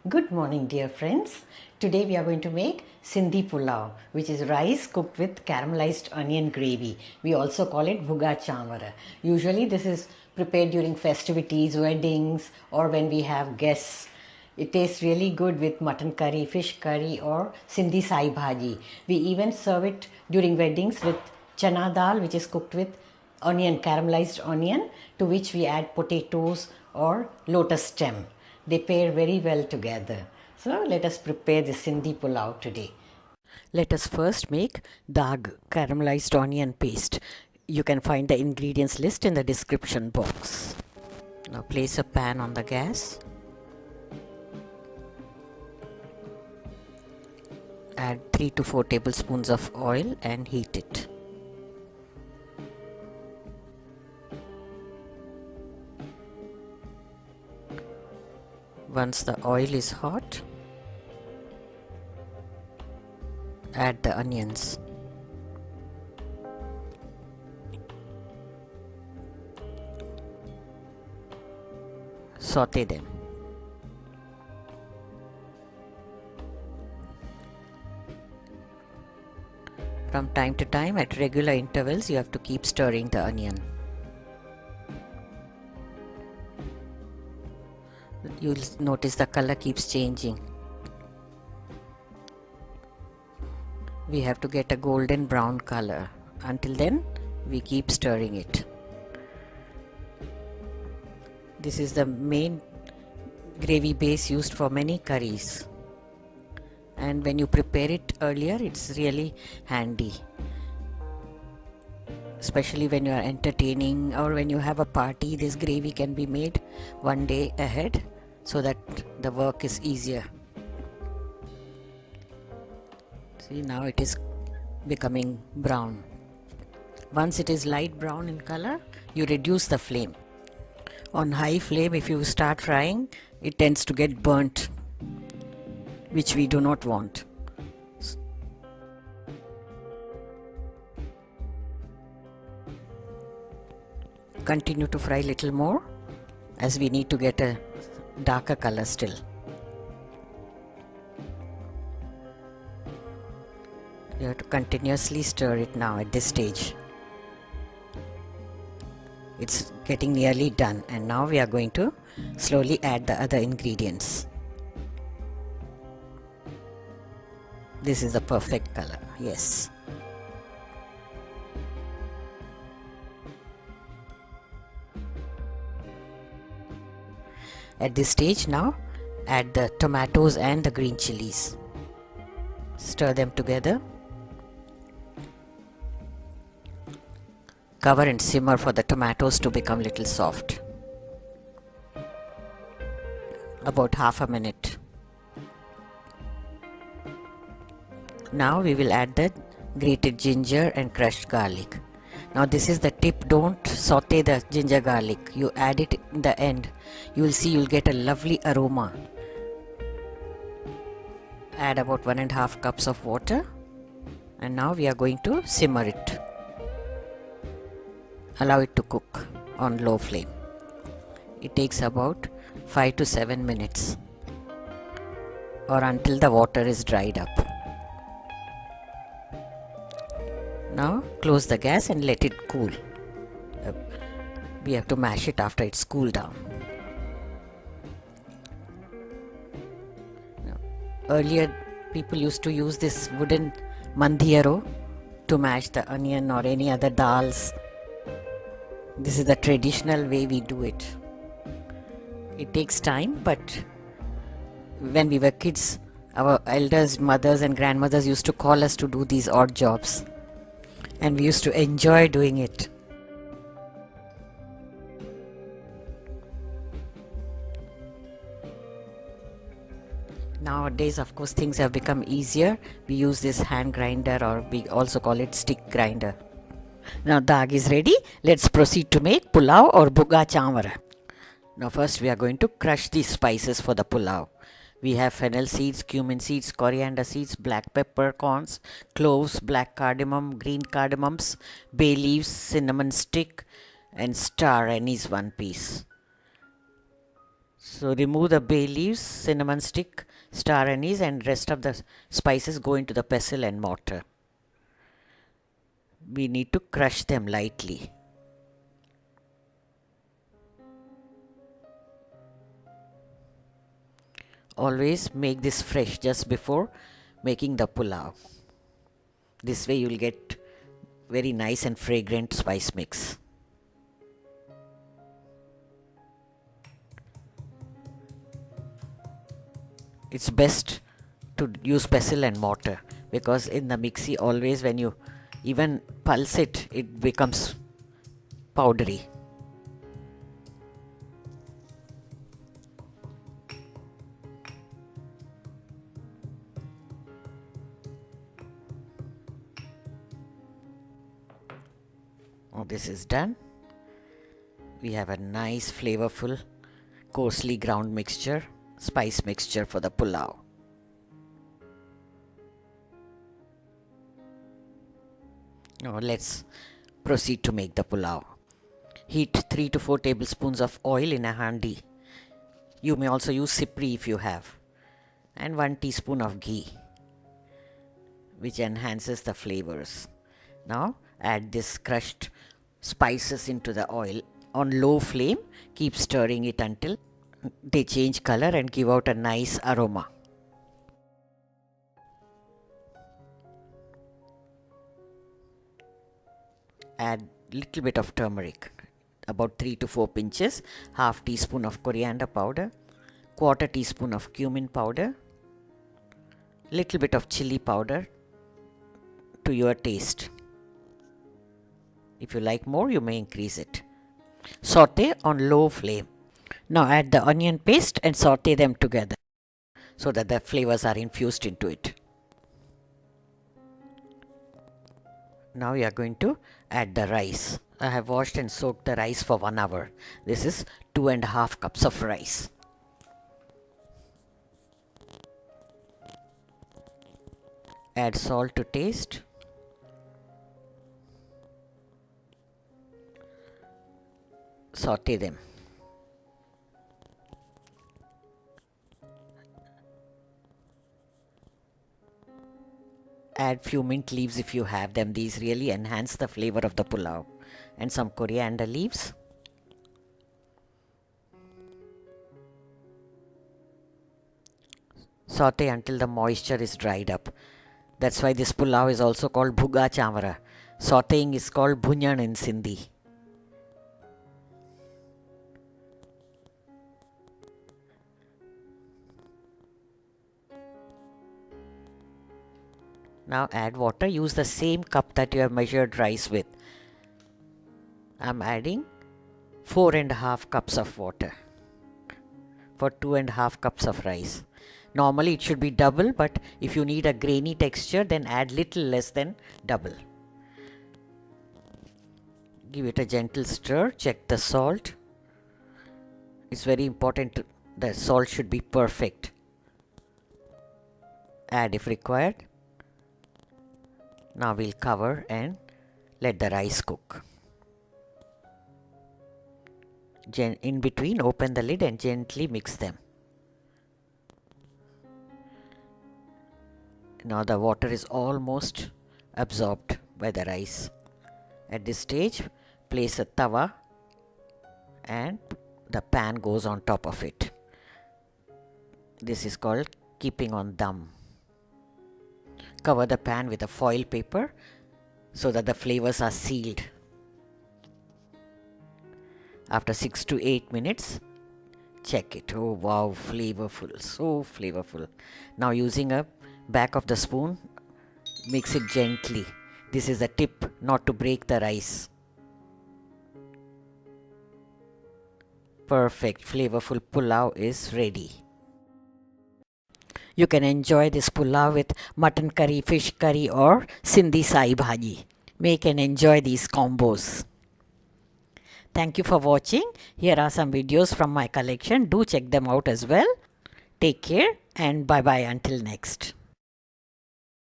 Good morning, dear friends. Today we are going to make Sindhi Pulao, which is rice cooked with caramelized onion gravy. We also call it Bhuga Chanwara. Usually this is prepared during festivities, weddings, or when we have guests. It tastes really good with mutton curry, fish curry, or Sindhi Sai Bhaji. We even serve it during weddings with Chana Dal, which is cooked with onion, caramelized onion, to which we add potatoes or lotus stem. They pair very well together. So let us prepare the Sindhi Pulao today. Let us first make Daag, caramelized onion paste. You can find the ingredients list in the description box. Now place a pan on the gas. Add 3 to 4 tablespoons of oil and heat it. Once the oil is hot, add the onions. Saute them. From time to time, at regular intervals, you have to keep stirring the onion. You'll notice the color keeps changing. We have to get a golden brown color. Until then, we keep stirring it. This is the main gravy base used for many curries. And when you prepare it earlier, it's really handy. Especially when you are entertaining or when you have a party, this gravy can be made one day ahead so that the work is easier. See, now it is becoming brown. Once it is light brown in color, you reduce the flame. On high flame, if you start frying, it tends to get burnt, which we do not want. Continue to fry little more as we need to get a darker color still. You have to continuously stir it now at this stage. It's getting nearly done, and now we are going to slowly add the other ingredients. This is the perfect color, yes. At this stage now, add the tomatoes and the green chillies. Stir them together. Cover and simmer for the tomatoes to become little soft. About half a minute. Now we will add the grated ginger and crushed garlic. Now this is the tip, don't saute the ginger garlic. You add it in the end. You will see you'll get a lovely aroma. Add about 1.5 cups of water, and now we are going to simmer it. Allow it to cook on low flame. It takes about 5 to 7 minutes or until the water is dried up. Now close the gas and let it cool. We have to mash it after it's cooled down. Now, earlier people used to use this wooden mandhiero to mash the onion or any other dals. This is the traditional way we do it. It takes time, but when we were kids, our elders, mothers and grandmothers used to call us to do these odd jobs, and we used to enjoy doing it. Nowadays, of course, things have become easier. We use this hand grinder, or we also call it stick grinder. Now Daag is ready. Let's proceed to make Pulao or Bhuga Chanwara. Now first we are going to crush these spices for the Pulao. We have fennel seeds, cumin seeds, coriander seeds, black peppercorns, cloves, black cardamom, green cardamoms, bay leaves, cinnamon stick, and star anise 1 piece. So remove the bay leaves, cinnamon stick, star anise, and rest of the spices go into the pestle and mortar. We need to crush them lightly. Always make this fresh just before making the pulao. This way you will get very nice and fragrant spice mix. It's best to use pestle and mortar, because in the mixie always when you even pulse it, it becomes powdery. Oh, this is done. We have a nice flavorful coarsely ground mixture, spice mixture for the pulao. Now let's proceed to make the pulao. Heat 3 to 4 tablespoons of oil in a handi. You may also use sipri if you have. And 1 teaspoon of ghee, which enhances the flavors. Now add this crushed spices into the oil on low flame. Keep stirring it until they change color and give out a nice aroma. Add little bit of turmeric, about 3 to 4 pinches, half teaspoon of coriander powder, quarter teaspoon of cumin powder, little bit of chili powder to your taste. If you like more, you may increase it. Saute on low flame. Now add the onion paste and saute them together so that the flavors are infused into it. Now we are going to add the rice. I have washed and soaked the rice for 1 hour. This is 2.5 cups of rice. Add salt to taste. Saute them. Add few mint leaves if you have them. These really enhance the flavor of the pulao. And some coriander leaves. Saute until the moisture is dried up. That's why this pulao is also called Bhuga Chanwara. Sauteing is called bhunyan in Sindhi. Now add water. Use the same cup that you have measured rice with. I am adding 4.5 cups of water for 2.5 cups of rice. Normally it should be double, but if you need a grainy texture, then add little less than double. Give it a gentle stir. Check the salt. It's very important. The salt should be perfect. Add if required. Now we'll cover and let the rice cook. In between, open the lid and gently mix them. Now the water is almost absorbed by the rice. At this stage, place a tawa and the pan goes on top of it. This is called keeping on dum. Cover the pan with a foil paper so that the flavors are sealed. After 6 to 8 minutes, check it. Oh wow, flavorful, so flavorful. Now using a back of the spoon, mix it gently. This is a tip not to break the rice. Perfect, flavorful pulao is ready. You can enjoy this pulao with mutton curry, fish curry or Sindhi Sai Bhaji. Make and enjoy these combos. Thank you for watching. Here are some videos from my collection. Do check them out as well. Take care and bye bye until next.